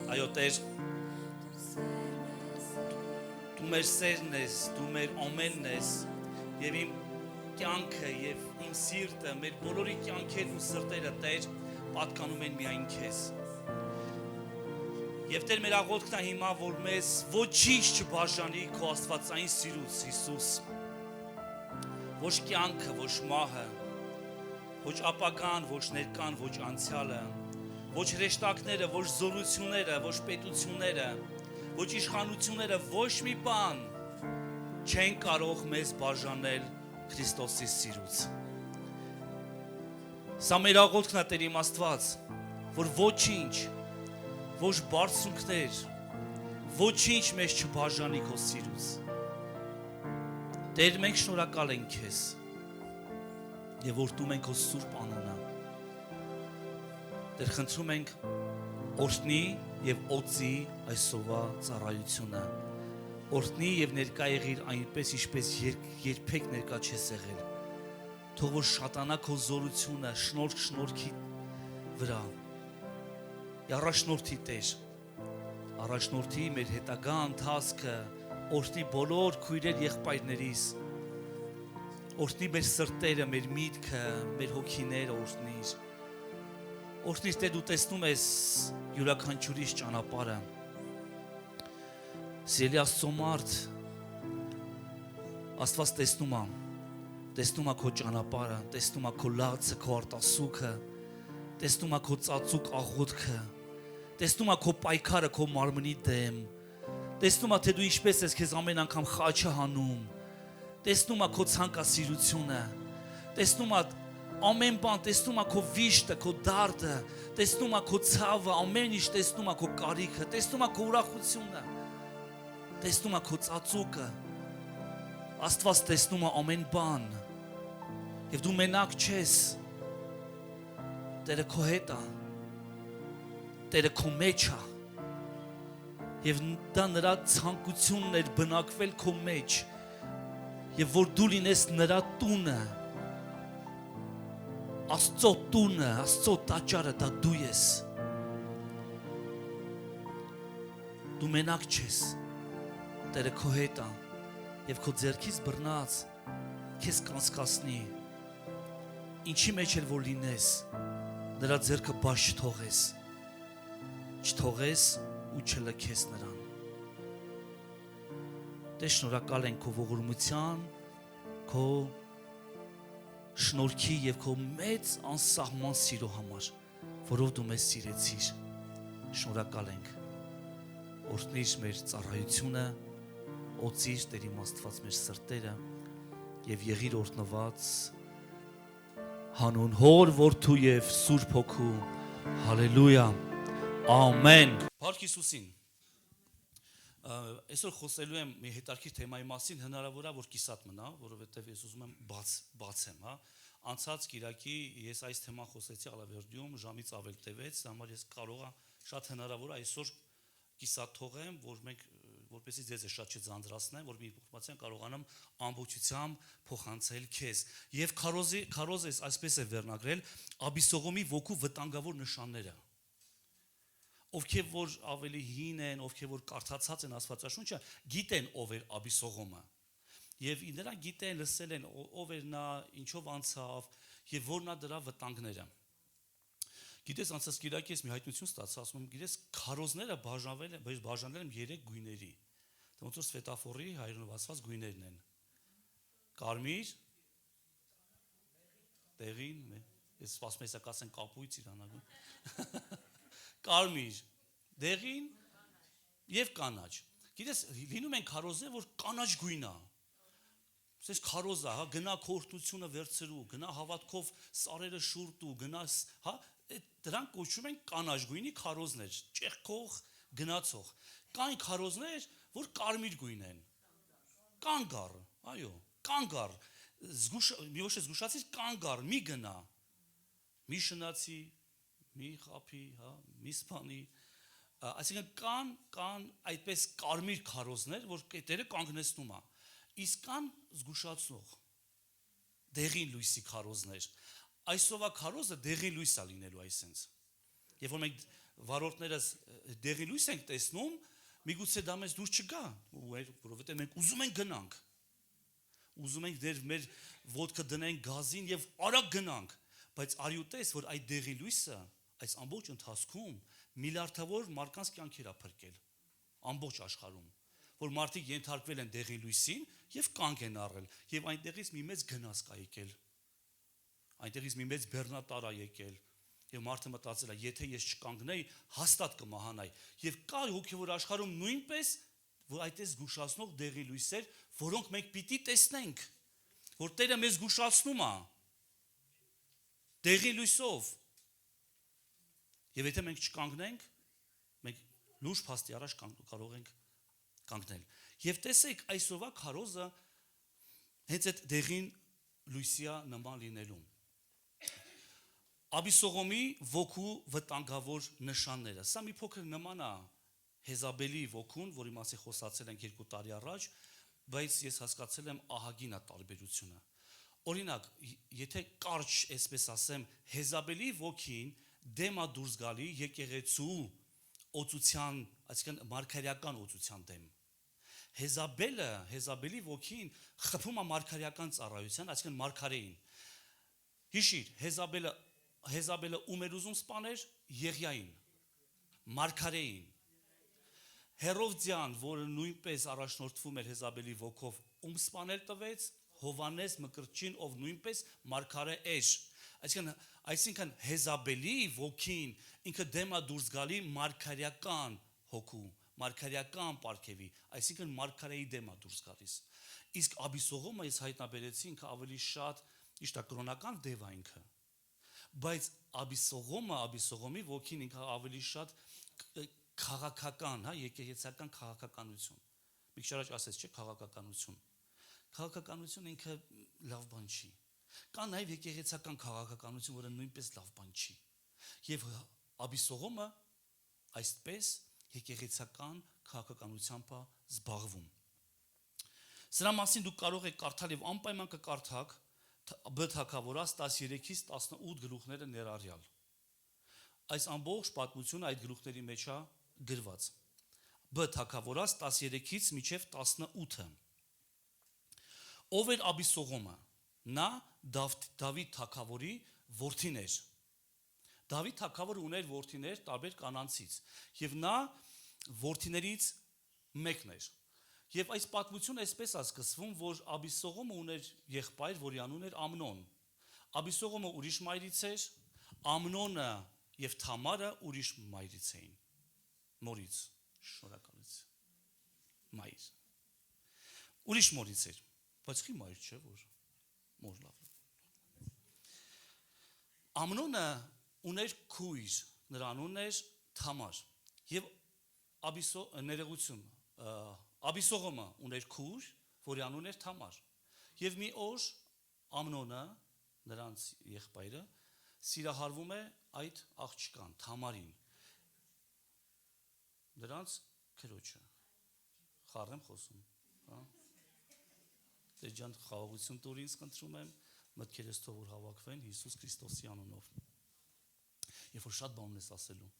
Այո Տեր, Դու մեր սերն ես, Դու մեր ամենն ես, եւ իմ կյանքը եւ իմ սիրտը, մեր բոլորի կյանքերն ու սրտերը Տեր պատկանում են միայն Քեզ։ Եվ Տեր մեր աղոթքն է հիմա, որ մեզ ոչինչ չբաժանի Քո աստվածային սիրուց, Հիսուս։ Ոչ կյանքը, ոչ մահը, ոչ ապագան, ոչ ներկան, ոչ անցյալը, ոչ հրեշտակները, ոչ զորությունները, ոչ պետությունները, ոչ իշխանությունները, ոչ մի բան չեն կարող մեզ բաժանել Քրիստոսի սիրուց։ Սա մեր աղոթքն է Տեր իմ Աստված, որ ոչինչ, ոչ բարձունքներ, ոչինչ մեզ չբաժանի Քո սիրուց։ Տեր, մենք շնորհակալ ենք Քեզ եւ օրհնում ենք Քո սուրբ անունը։ Տեր, խնդրում ենք օրհնի եւ օծի այսօրվա ծառայությունը։ Օրհնի եւ ներկա եղիր այնպես, ինչպես երբեք ներկա չես եղել։ Թող որ շատանա Քո զորությունը շնորհքի վրա։ Առաջնորդի Տեր, առաջնորդի մեր հետագա ընթացքը, օրհնի բոլոր քույրեր եղբայրներիս, օրհնի մեր սրտերը, մեր միտքը, մեր հոգիները օրհնիր։ Օրհնիր Տեր, Դու տեսնում ես յուրաքանչյուրիս ճանապարհը։ Սիրելի Աստծո մարդ, Աստված տեսնում է Քո ճանապարհը, տեսնում է Քո լացը, Քո արտասուքը, տեսնում է Քո ծածուկ աղոթքը, տեսնում է Քո պայքարը Քո մարմնի դեմ, տեսնում է թե դու ինչպես ես քեզ ամեն անգամ խաչը հանում, տեսնում է Քո ցանկասիրությունը, տեսնում է ամեն բան, տեսնում է Քո վիշտը, Քո դարդը, տեսնում է Քո ցավը, ամեն ինչ տեսնում է Քո կարիքը, տեսնում է Քո ուրախությունը, տեսնում է Քո ծածուկը, Աստված տեսնում է ամեն բան, եւ դու մենակ չես, Տերը քո հետ է, Տերը քո մեջ է, եւ դա նրա ցանկությունն էր բնակվել քո մեջ, եւ որ դու լինես նրա տունը, Աստծո տունը, Աստծո տաճարը, դա դու ես։ Դու մենակ չես, Տերը քո հետ է, եւ քո ձեռքից բռնած քեզ կանցկացնի, ինչի մեջ էլ որ լինես, նրա ձեռքը բաց չթողես ու չլքես նրան։ Տեր, շնորհակալ ենք քո ողորմության, քո շնորհքի եւ քո մեծ անսահման սիրո համար, որով դու մեզ սիրեցիր։ Շնորհակալ ենք։ Օրհնիր մեր ծառայությունը, օծիր Տեր իմ Աստված մեր սրտերը եւ եղիր օրհնված հանուն Հոր, Որդու եւ Սուրբ Հոգու։ Հալելույա։ Ամեն։ Փառք Հիսուսին։ Այսօր խոսելու եմ մի հետաքրքիր թեմայի մասին, հնարավոր է որ կիսատ մնա, որովհետև ես ուզում եմ բացեմ, հա։ Անցած Կիրակի ես այս թեման խոսեցի Ալավերդիում, ժամից ավել տևեց, համար ես կարող եմ շատ հնարավոր է այսօր կիսատ թողեմ, որ մենք որպեսզի ձեզ շատ չձանձրացնեմ, որ մի ինֆորմացիան կարողանամ ամբողջությամբ փոխանցել քեզ։ Եվ քարոզես այսպես է վերնագրել Աբիսողոմի ոգու վտանգավոր նշանները։ Ովքեր որ ավելի հին են, ովքեր որ կարդացած են Աստվածաշունչը, գիտեն ով էր Աբիսողոմը։ Եվ նրանք գիտեն, լսել են ով էր նա, ինչով անցավ եւ որն է դրա վտանգները։ Գիտես, անցած Կիրակի ես մի հայտնություն ստացա, ասում եմ, գիտես, քարոզները բաժանվել են 3 գույների։ Դա ոնց որ սվետաֆորի հայերենով ասված գույներն են։ Կարմիր, դեղին, ես ասում եմ, ասեն կապույտ, իրանագույն։ Կարմիր, դեղին եւ կանաչ։ Գիտես, լինում են քարոզներ, որ կանաչ գույն է։ Ասես քարոզ է, հա, գնա քորտությունը վերցրու, գնա հավատքով սարերը շուրտու, գնա, հա, դրանք կոչվում են կանաչ գույնի քարոզներ, ճեղքող, գնացող։ Կան քարոզներ, որ կարմիր գույն են։ Կանգառ, այո, կանգառ։ Մի ոչ զգուշացիր կանգառ, մի գնա։ Մի շնացի, մի խափի, հա, մի սփանի, այսինքն կան այդպես կարմիր քարոզներ, որ կետերը կանգնեցնում է, իսկ կան զգուշացնող դեղին լույսի քարոզներ, այսօվա քարոզը դեղին լույս է լինելու այսենց, երբ որ մենք վարորդներս դեղի լույս ենք տեսնում, միգուցե դա մեզ դուր չգա, որովհետև մենք ուզում ենք գնանք, ուզում ենք դեր մեր ոտքը դնենք գազին եւ արագ գնանք, բայց արի ու տես, որ այդ դեղի լույսը այս ամբողջ ընթացքում միլիարդավոր մարդկանց կյանքեր ա փրկել, ամբողջ աշխարհում, որ մարդիկ ենթարկվել են դեղի լույսին եւ կանգ են առել, եւ այնտեղից մի մեծ գնաց կա եկել, այնտեղից մի մեծ բեռնատար ա եկել, եւ մարդը մտածել է, եթե ես չկանգնեի, հաստատ կմահանայի, եւ կա հոգեվոր աշխարհում նույնպես, որ այդպես զգուշացնող դեղի լույսեր, որոնք մենք պիտի տեսնենք, որ Տերը մեզ զգուշացնում է դեղի լույսով, եւ եթե մենք չկանգնենք, մենք լուրջ փաստի առաջ կարող ենք կանգնել, եւ տեսեք այսօրվա քարոզը հենց այդ դեղին լույսիա նման լինելու Աբիսողոմի ոգու վտանգավոր նշանները։ Սա մի փոքր նման է Հեզաբելի ոգուն, որի մասին խոսացել ենք 2 տարի առաջ, բայց ես հասկացել եմ ահագին է տարբերությունը։ Օրինակ, եթե կարճ, այսպես ասեմ, Հեզաբելի ոգին դեմ է դուրս գալի եկեղեցու օծության, այսինքն մարգարեական օծության դեմ։ Հեզաբելի ոգին խփում է մարգարեական ծառայության, այսինքն մարգարեին։ Հիշիր, Հեզաբելը ում էր ուզում սպաներ Եղիային, մարգարեին։ Հերովդյան, որը նույնպես առաջնորդվում էր Հեզաբելի ոգով, ում սպանել տվեց Հովանես Մկրտչին, ով նույնպես մարգարե էր։ Այսինքն Հեզաբելի ոգին ինքը դեմ է դուրս գալի մարգարեական հոգու, մարգարեական պարգևի, այսինքն մարգարեի դեմ է դուրս գալիս։ Իսկ Աբիսողոմը ես հայտնաբերեցի ինքը ավելի շատ իշտա կրոնական դև է ինքը։ Բայց Աբիսողոմի ոգին ինքը ավելի շատ քաղաքական, հա, եկեղեցական քաղաքականություն։ Մի քիչ առաջ ասեց, չէ՞, քաղաքականություն։ Քաղաքականություն ինքը լավ բան չի։ Կա նաև եկեղեցական քաղաքականություն, որը նույնպես լավ բան չի։ Եվ Աբիսողոմը այսպես եկեղեցական քաղաքականությամբ է զբաղվում։ Սրա մասին դուք կարող եք կարդալ եւ անպայման կկարդաք Բ թագավորաց 13-ից 18 գլուխները ներառյալ։ Այս ամբողջ պատմությունը այդ գլուխների մեջ է գրված։ Բ թագավորաց 13-ից մինչև 18-ը։ Ով էր Աբիսողոմը։ Նա Դավիթ թագավորի որդին էր։ Դավիթ թագավորը ուներ որդիներ տարբեր կանանցից, եւ նա որդիներից մեկն էր։ Եվ այս պատմությունը այսպես է սկսվում, որ Աբիսողոմը ուներ եղբայր, որի անուն էր Ամնոն։ Աբիսողոմը ուրիշ մայրից էր, Ամնոնը եւ Թամարը ուրիշ մայրից էին։ Մորից, շնորհակալություն։ Մայր։ Ուրիշ մորից էր, բայց խի մայր չէ, որ մոր լավ։ Ամնոնը ուներ քույր, նրա անունն էր Թամար։ Եվ ներողություն, Աբիսողոմը ուներ քույր, որի անունն էր Թամար։ Եվ մի օր Ամնոնը, նրանց եղբայրը, սիրահարվում է այդ աղջկան, Թամարին։ Նրանց քրոջը։ Խառն եմ խոսում, հա։ Տեր ջան, խաղաղություն տուր ինձ, խնդրում եմ, մտքերս թող որ հավաքվեն Հիսուս Քրիստոսի անունով։ Երբ որ շատ բան ես ասելու,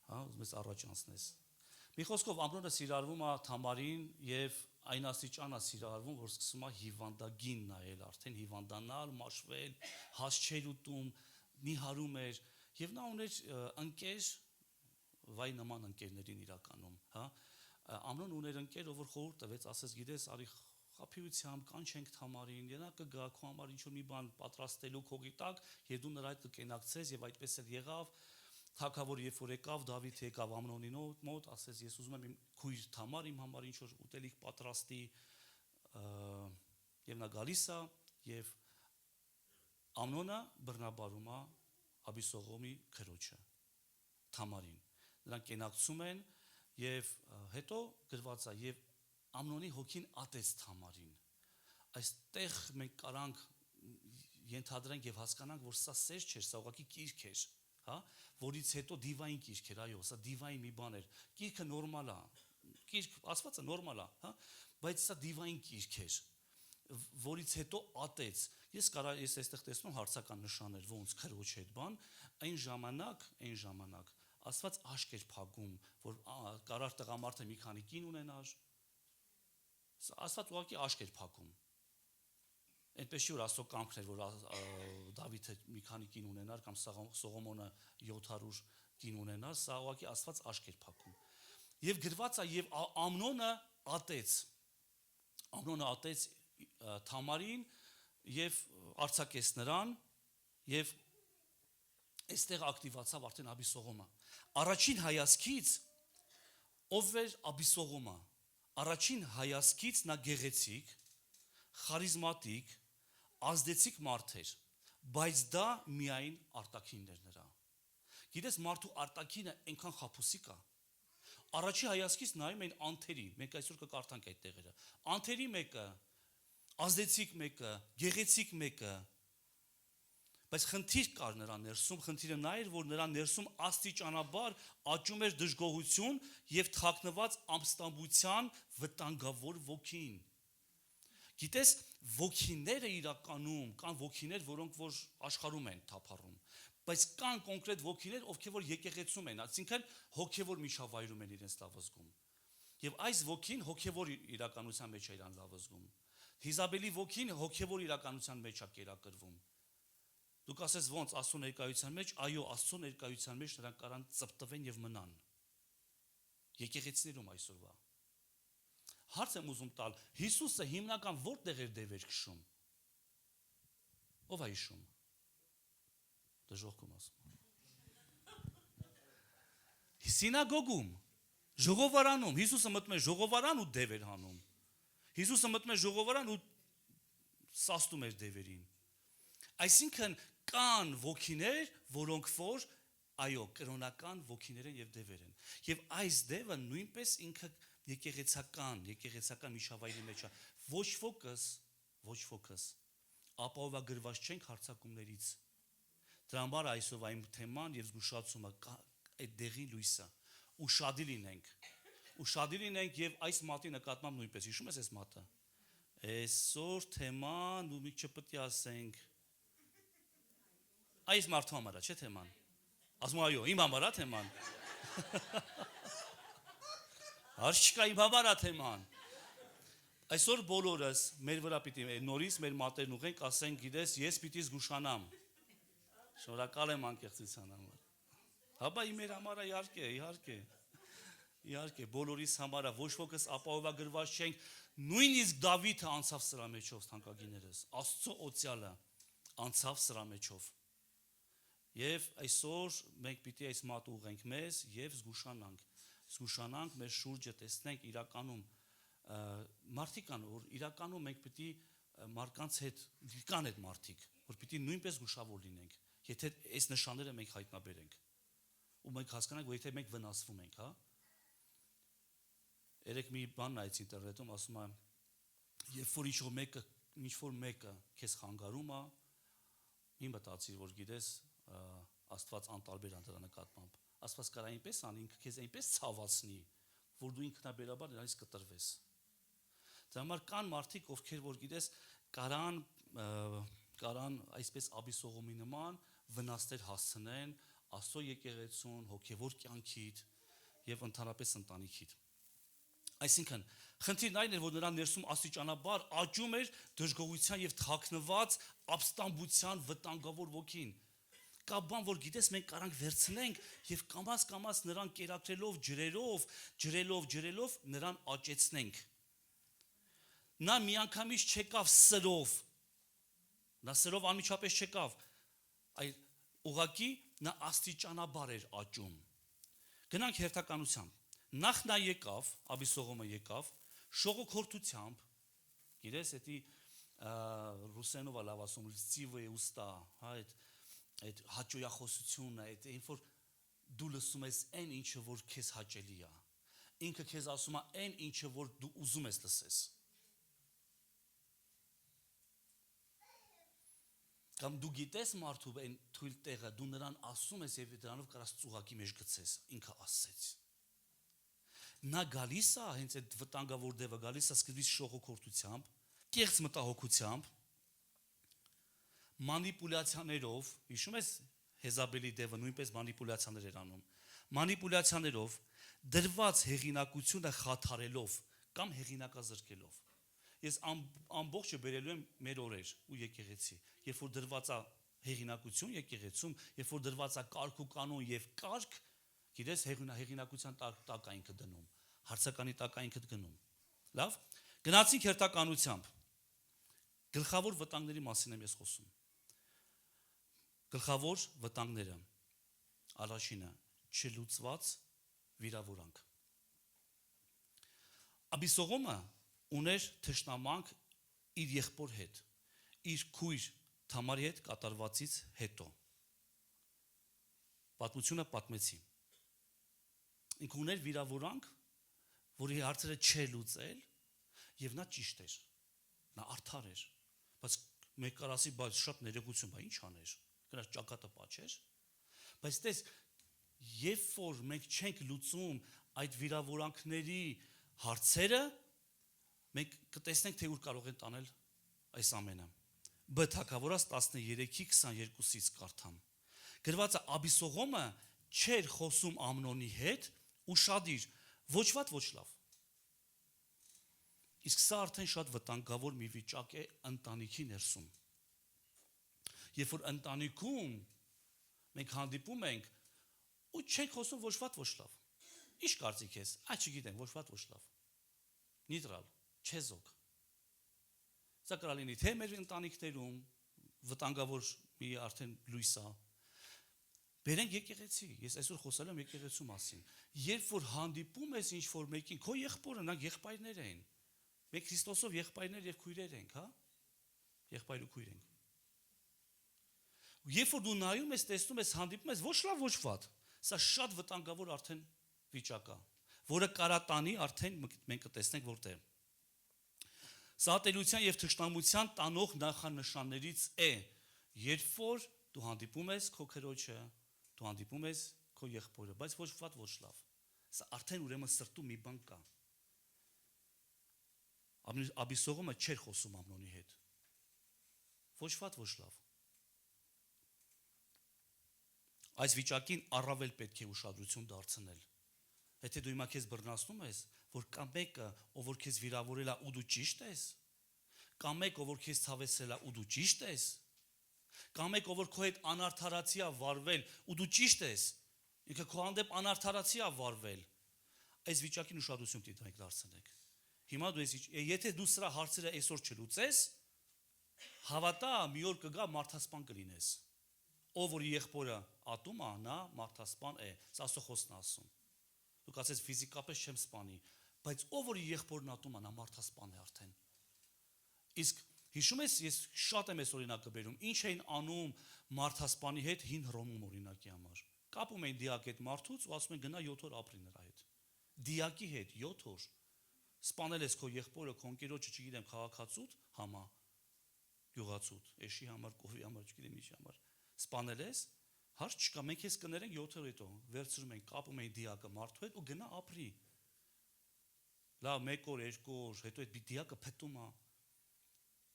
հա, ուզում ես առաջ անցնես։ Մի խոսքով Ամնոնը սիրարվում է Թամարին եւ այն աստիճան է սիրարվում, որ սկսում է հիվանդագին նայել, արդեն հիվանդանալ, մաշվել, հաց չեր ուտում, նիհարում էր եւ նա ուներ ընկեր, վայ նման ընկերներին իրականում, հա։ Ամնոն ուներ ընկեր, ով որ խորհուրդ տվեց, ասես գիտես, արի խափիությամբ կանչենք Թամարին, նա կգա քո համար ինչ որ մի բան պատրաստելու քո գիտակ, եւ դու նրա հետ կկենակցես եւ այդպես էլ եղավ։ Թագավորը երբ որ եկավ, Դավիթ եկավ Ամնոնի մոտ, ասեց ես ուզում եմ իմ քույր Թամար իմ համար ինչ որ ուտելիք պատրաստի, եւ նա գալիս է եւ Ամնոնը բռնաբարում է Աբիսողոմի քրոջը Թամարին։ Նրանք կենակցում են եւ հետո գրված է եւ Ամնոնի հոգին ատեց Թամարին։ Այստեղ մենք կարանք ենթադրենք եւ հասկանանք, որ սա սեր չէր, սա ուղղակի կիրք էր, հա, որից հետո դիվային կիրք էր, այո, սա դիվային մի բան էր։ Կիրքը նորմալ է, կիրք ասվածը նորմալ է, հա, բայց սա դիվային կիրք էր, որից հետո ատեց։ Ես այստեղ տեսնում հարցական նշաններ, ոնց քրոջ հետ բան, այն ժամանակ Աստված աշկ էր փակում, որ կարար տղամարդը մի քանի կին ունենար։ Աստված ուղղակի աշկ էր փակում։ Այնպես չի որ Աստծո կամքն էր, որ Դավիթը մի քանի կին ունենար կամ Սողոմոնը 700 կին ունենար, սա ուղղակի Աստված աշկ էր փակում։ Եվ գրված է եւ Ամնոնը ատեց Թամարին եւ արձակեց նրան եւ այստեղ ակտիվացավ արդեն Աբիսողոմը։ Առաջին հայացքից ով էր Աբիսողոմը։ Առաջին հայացքից նա գեղեցիկ, խարիզմատիկ, ազդեցիկ մարդ էր, բայց դա միայն արտաքինն էր նրա։ Գիտես, մարդու արտաքինը այնքան խաբուսիկ է։ Առաջի հայացքից նայում են անթերի, մենք այսօր կկարդանք այդ տեղերը։ Անթերի մեկը, ազդեցիկ մեկը, գեղեցիկ մեկը, բայց խնդիր կար նրա ներսում, խնդիրը նա էր, որ նրա ներսում աստիճանաբար աճում էր դժգոհություն եւ թաքնված ամստամբության վտանգավոր ոգին։ Գիտես, ոգիները իրականում կան ոգիներ, որոնք որ աշխարհում են թափառում, բայց կան կոնկրետ ոգիներ, ովքեր որ եկեղեցում են, այսինքն հոգևոր միջավայրում են իրենց լավ զգում։ Եվ այս ոգին հոգևոր իրականության մեջ է իրան լավ զգում։ Հիզաբելի ոգին հոգևոր իրականության մեջ է կերակրվում։ Դուք ասես ոնց Աստծո ներկայության մեջ, այո, Աստծո ներկայության մեջ նրանք կարան ծպտվեն եւ մնան։ Եկեղեցիներում այսօրվա։ Հարց եմ ուզում տալ, Հիսուսը հիմնական որտեղ էր դևեր քշում։ Ո՞վ է հիշում։ Դժոխքում ասում։ Սինագոգում, ժողովարանում, Հիսուսը մտնում է ժողովարան ու դև էր հանում։ Հիսուսը մտնում է ժողովարան ու սաստում էր դևերին։ Այսինքն կան ոգիներ, որոնք որ այո, կրոնական ոգիներ են եւ դևեր են։ Եվ այս դևը նույնպես ինքը եկեղեցական միջավայրի մեջ է։ Ոչ ոքս ապահովագրված չենք հարձակումներից։ Դրա համար այսօր այն թեման եւ զգուշացումը այդ դեղի լույսը ու շադի լինենք եւ այս մատի նկատմամբ նույնպես հիշում ես այս մատը այսօր թեման ու մի չպետք է ասենք այս մարդու համար է չէ թեման ասում այո իմ համար է թեման հարց չկա իմ համար է թեման այսօր բոլորս մեր վրա պիտի նորից մեր մատերն ուղենք ասենք գիտես ես պիտի զգուշանամ շնորհակալ եմ անկեղծության համար Հաբա իմ համար է իհարկե, բոլորիս համար է, ոչ ոքս ապահովագրված չենք, նույնիսկ Դավիթը անցավ սրա մեջով, թանկագիներս, Աստծո օծյալը անցավ սրա մեջով։ Եվ այսօր մենք պիտի այս մատը ուղենք մեզ եւ զգուշանանք, մեր շուրջը տեսնենք իրականում մարդիկ կան, որ իրականում մենք պիտի մարդկանց հետ կան այդ մարդիկ, որ պիտի նույնպես զգուշավոր լինենք, եթե այս նշանները մենք հայտնաբերենք։ Ու մենք հասկանանք, որ եթե մենք վնասվում ենք, հա։ Երեք մի բան նայեց ինտերնետում, ասում է, երբ որ ինչ-որ մեկը քեզ խանգարում է, մի մտածիր, որ գիտես, Աստված անտարբեր է դրա նկատմամբ։ Աստված կարա այնպես անի, ինքը քեզ այնպես ցավացնի, որ դու ինքնաբերաբար նրանից կտրվես։ Դրա համար կան մարդիկ, ովքեր որ գիտես, կարան այսպես Աբիսողոմի նման վնասներ հասցնեն Աստծո եկեղեցուն, հոգևոր կյանքիդ եւ ընդհանրապես ընտանիքիդ։ Այսինքն, խնդիրն այն էր, որ նրան ներսում աստիճանաբար աճում էր դժգոհության եւ թաքնված ապստամբության վտանգավոր ոգին։ Կա բան, որ գիտես, մենք կարանք վերցնենք եւ կամաց նրան կերակրելով, ջրելով նրան աճեցնենք։ Նա միանգամից չեկավ սրով։ Նա սրով անմիջապես չեկավ, այլ ուղղակի նա աստիճանաբար էր աճում։ Գնանք հերթականությամբ։ Նախ նա եկավ, Աբիսողոմը եկավ, շողոքորթությամբ, գիտես, էդի ռուսերենով է լավ ասում, լծիվե ուստա, հա, այդ հաճոյախոսությունը, այդ այն որ դու լսում ես այն ինչը որ քեզ հաճելի է։ Ինքը քեզ ասում է այն ինչը որ դու ուզում ես լսես։ Կամ դու գիտես մարդու այն թույլ տեղը, դու նրան ասում ես եւ դրանով կարաս ծուղակի մեջ գցես, ինքը ասեց։ Նա գալիս է, հենց այդ վտանգավոր դևը գալիս է սկզբից շողոքորթությամբ, կեղծ մտահոգությամբ, մանիպուլյացիաներով, հիշում ես Հեզաբելի դևը նույնպես մանիպուլյացիաներ էր անում, մանիպուլյացիաներով, դրված հեղինակությունը խաթարելով կամ հեղինակազրկելով։ Ես ամբողջը բերելու եմ մեր օրեր ու եկեղեցի, երբ որ դրված է հեղինակություն եկեղեցում, երբ որ դրված է կարգ ու կանոն եւ կարգ, գիտես հեղինակության տակ է ինքը դնում, հարցականի տակ է ինքը գնում։ Լավ, գնացինք հերթականությամբ։ Գլխավոր վտանգների մասին եմ ես խոսում։ Գլխավոր վտանգները, առաջինը՝ չլուծված վիրավորանք։ Աբիսողոմը ուներ թշնամանք իր եղբոր հետ, իր քույր Թամարի հետ կատարվածից հետո։ Պատմությունը պատմեցի։ Ինքը ուներ վիրավորանք, որի հարցերը չէր լուծել, եւ նա ճիշտ էր, նա արդար էր, բայց մեկ կարասի բայց շատ ներողություն, բա ինչ աներ, գնաց ճակատը պաչեր, բայց տես, երբ որ մենք չենք լուծում այդ վիրավորանքների հարցերը, մենք կտեսնենք, թե ուր կարող են տանել այս ամենը։ Բ Թագավորաց 13:22-ից կարդամ։ Գրված է Աբիսողոմը չէր խոսում Ամնոնի հետ ուշադիր, ոչ վատ, ոչ լավ։ Իսկ սա արդեն շատ վտանգավոր մի վիճակ է ընտանիքի ներսում։ Երբ որ ընտանիքում մենք հանդիպում ենք ու չենք խոսում ոչ վատ, ոչ լավ։ Ինչ կարծիք ես։ Չգիտեմ, ոչ վատ, ոչ լավ։ Նեյտրալ, չեզոք։ Սա կարող լինի թե մեր ընտանիքներում վտանգավոր մի արդեն լույս է։ Բերենք եկեղեցի, ես այսօր խոսել եմ եկեղեցու մասին։ Երբ որ հանդիպում ես ինչ-որ մեկին, քո եղբորը, նա եղբայրներ են։ Մենք Քրիստոսով եղբայրներ եւ քույրեր ենք, հա։ Եղբայր ու քույր ենք։ Երբ որ դու նայում ես, տեսնում ես, հանդիպում ես ոչ լավ, ոչ վատ, սա շատ վտանգավոր արդեն վիճակ է, որը կարա տանի արդեն մենք կտեսնենք որտեղ։ Սա ատելության եւ թշնամության տանող նախանշաններից է, երբ որ դու հանդիպում ես քո քրոջը, դու հանդիպում ես քո եղբորը, բայց ոչ վատ, ոչ լավ։ Սա արդեն ուրեմն սրտում մի բան կա։ Աբիսողոմը չէր խոսում Ամնոնի հետ։ Ոչ վատ, ոչ լավ։ Այս վիճակին առավել պետք է ուշադրություն դարձնել։ Եթե դու հիմա քեզ բռնացնում ես, որ կա մեկը, ով որ քեզ վիրավորել է ու դու ճիշտ ես, կա մեկ, ով որ քեզ ցավեցրել է ու դու ճիշտ ես, կա մեկ, ով որ քո հետ անարդարացի է վարվել ու դու ճիշտ ես, ինքը քո հանդեպ անարդարացի է վարվել, այս վիճակին ուշադրություն դիտեք դարձնեք։ Հիմա դու եթե դու սրա հարցերը այսօր չլուծես, հավատա, մի օր կգա մարդասպան կլինես։ Ով որ եղբորը ատում է, նա մարդասպան է, սա Աստծո ասում։ Դուք ասես ֆիզիկապես չեմ սպանի, բայց ով որ եղբորն ատում է, նա մարդասպան է արդեն։ Իսկ հիշում ես, ես շատ եմ այս օրինակը բերում, ինչ էին անում մարդասպանի հետ հին Հռոմում օրինակի համար։ Կապում էին դիակ այդ մարդուց ու ասում են գնա 7 օր ապրի նրա հետ։ Դիակի հետ 7 օր։ Սպանել ես քո եղբորը, քո ընկերոջը, չգիտեմ, քաղաքացուտ, համա, գյուղացուտ, էշի համար, կովի համար, չգիտեմ ինչի համար։ Սպանել ես, հարց չկա, մենք ես կներենք 7 օր հետո, վերցնում ենք, կապում ենք դիակը մարդու հետ ու գնա ապրի։ Լավ, 1 օր, 2 օր, հետո այդ դիակը փտում է։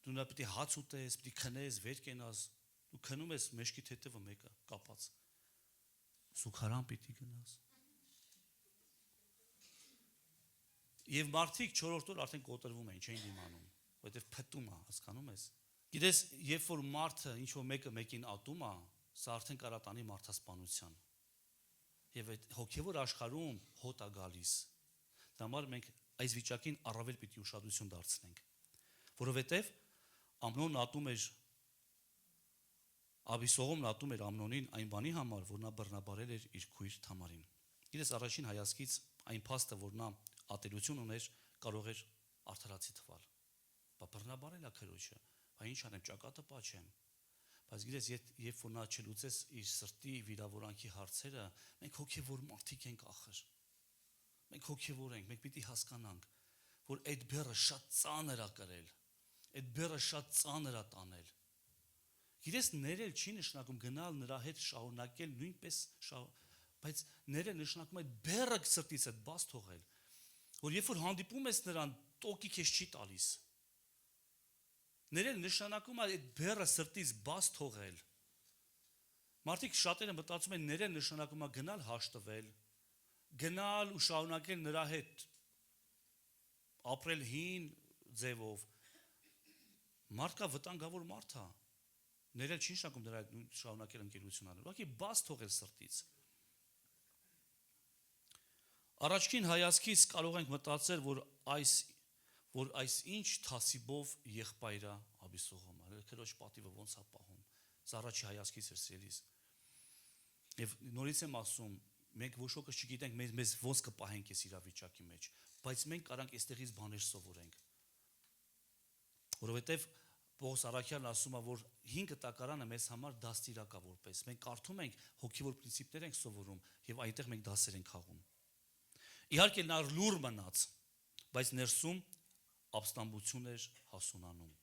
Դու նա պետք է հաց ուտես, պետք է քնես, վեր կենաս, դու քնում ես մեջքի թեթևը մեկը կապած։ Սուքարան պիտի գնաս։ Եվ մարդիկ 4-րդ օր արդեն կոտրվում են, չեն դիմանում, որովհետև փտում է, հասկանում ես։ Գիտես, երբ որ մարդը ինչ որ մեկը մեկին ատում է, սա արդեն կարա տանի մարդասպանության։ Եվ այդ հոգևոր աշխարհում հոտ է գալիս։ Դա համար մենք այս վիճակին առավել պիտի ուշադրություն դարձնենք, որովհետև Ամնոնն ատում էր Աբիսողոմն ատում էր Ամնոնին այն բանի համար, որ նա բռնաբարել էր իր քույր Թամարին։ Գիտես, առաջին հայացքից այն փաստը, որ նա ատելություն ուներ, կարող էր արդարացի թվալ։ Բա բռնաբարել է քրոջը, բա ինչ անեմ, ճակատը պաչեմ։ Բայց գիտես, երբ որ նա չլուծես իր սրտի վիրավորանքի հարցերը, մենք հոգևոր մարդիկ ենք ախր։ Մենք հոգևոր ենք, մենք պիտի հասկանանք, որ այդ բեռը շատ ծանր է կրել, այդ բեռը շատ ծանր է տանել։ Գիտես, ներել չի նշանակում գնալ նրա հետ շարունակել նույնպես, բայց ներել նշանակում է այդ բեռը սրտից այդ բաց թողել, որ երբ որ հանդիպում ես նրան, տոկի քեզ չի տալիս։ Ներել նշանակում է այդ բեռը սրտից բաց թողել։ Մարդիկ շատերը մտածում են ներել նշանակում է գնալ հաշտվել, գնալ ու շարունակել նրա հետ ապրել հին ձևով, մարդկա վտանգավոր մարդ է, ներել չի նշանակում նրա հետ շարունակել ընկերություն անել, ուղղակի բաց թողել սրտից։ Առաջին հայացքից կարող ենք մտածել, որ այս ինչ թասիբով եղբայրը Աբիսողոմ է, քրոջ պատիվը ոնց է պահում, սա առաջի հայացքից էր սիրելիս։ Եվ նորից եմ ասում, մենք ոչ ոքս չգիտենք մեզ ոնց կպահենք այս իրավիճակի մեջ, բայց մենք կարանք այստեղից բաներ սովորենք։ Որովհետև Պողոս Առաքյալն ասում է, որ 5 տակարանը մեզ համար դաստիարակ է որպես։ Մենք կարդում ենք, հոգևոր պրինցիպներ ենք սովորում եւ այնտեղ մենք դասեր ենք խաղում։ Իհարկե նա լուր մնաց, բայց ներսում ապստամբություն էր հասունանում։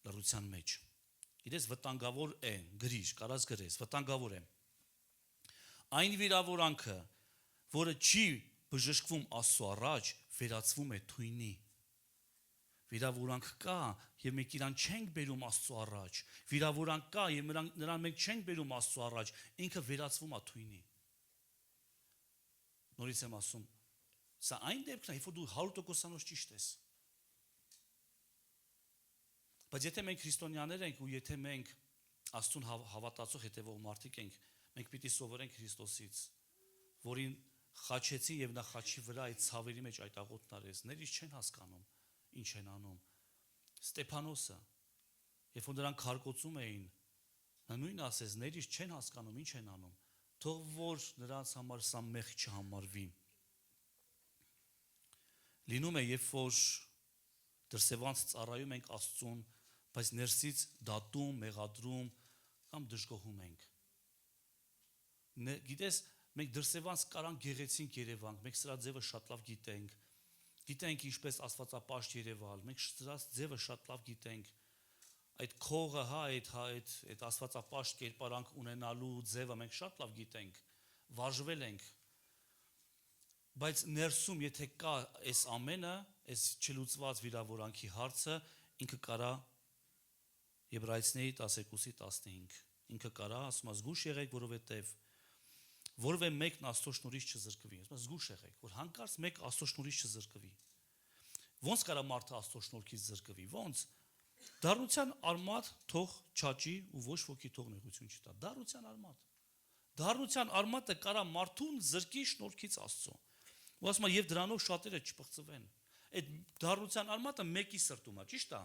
Լռության մեջ։ Գիտես, վտանգավոր է, գրիր, կարած գրես, վտանգավոր է։ Այն վիրավորանքը, որը չի բժշկվում Աստծո առաջ, վերածվում է թույնի։ Վիրավորանք կա, եւ մենք իրան չենք բերում Աստծո առաջ։ Վիրավորանք կա, եւ նրան մենք չենք բերում Աստծո առաջ, ինքը վերածվում է թույնի։ Նորից եմ ասում, սա այն դեպքն է, երբ որ դու 100% ճիշտ ես։ Բայց եթե մենք քրիստոնյաներ ենք ու եթե մենք Աստծուն հավատացող հետևող մարդիկ ենք, մենք պիտի սովորենք Քրիստոսից, որին խաչեցի եւ նա խաչի վրա այդ ցավերի մեջ այդ աղոթն արեց, ներից չեն հասկանում ինչ են անում։ Ստեփանոսը, երբ որ նրանք քարկոծում էին, նա նույնն ասեց, ներից չեն հասկանում ինչ են անում, թող որ նրանց համար սա մեղք չհամարվի։ Լինում է, երբ որ դրսևանց ծառայում ենք Աստծուն, բայց ներսից դատում, մեղադրում կամ դժգոհում ենք։ Գիտես, մենք դրսևանց կարանք գեղեցիկ երևանք, մենք սրա ձևը շատ լավ գիտենք ինչպես աստվածապաշտ երևալ, մենք սրա ձևը շատ լավ գիտենք, այդ քողը, այդ աստվածապաշտ կերպարանք ունենալու ձևը մենք շատ լավ գիտենք, վարժվել ենք, բայց ներսում եթե կա այս ամենը, այս չլուծված վիրավորանքի հարցը, ինքը կարա Եբրայեցիների 12:15, ինքը կարա, ասում է, զգուշ եղեք, որովհետև որևէ մեկն Աստծո շնորհից չզրկվի, ասում է, զգուշ եղեք, որ հանկարծ մեկ Աստծո շնորհից չզրկվի։ Ոնց կարա մարդը Աստծո շնորհից զրկվի, ոնց։ Դառնության արմատ թող չաճի ու ոչ ոքի թող նեղություն չտա։ Դառնության արմատ։ Դառնության արմատը կարա մարդուն զրկի շնորհքից Աստծո։ Ու ասում է, եւ դրանով շատերը չփղծվեն։ Այդ դառնության արմատը մեկի սրտում է, ճիշտ է։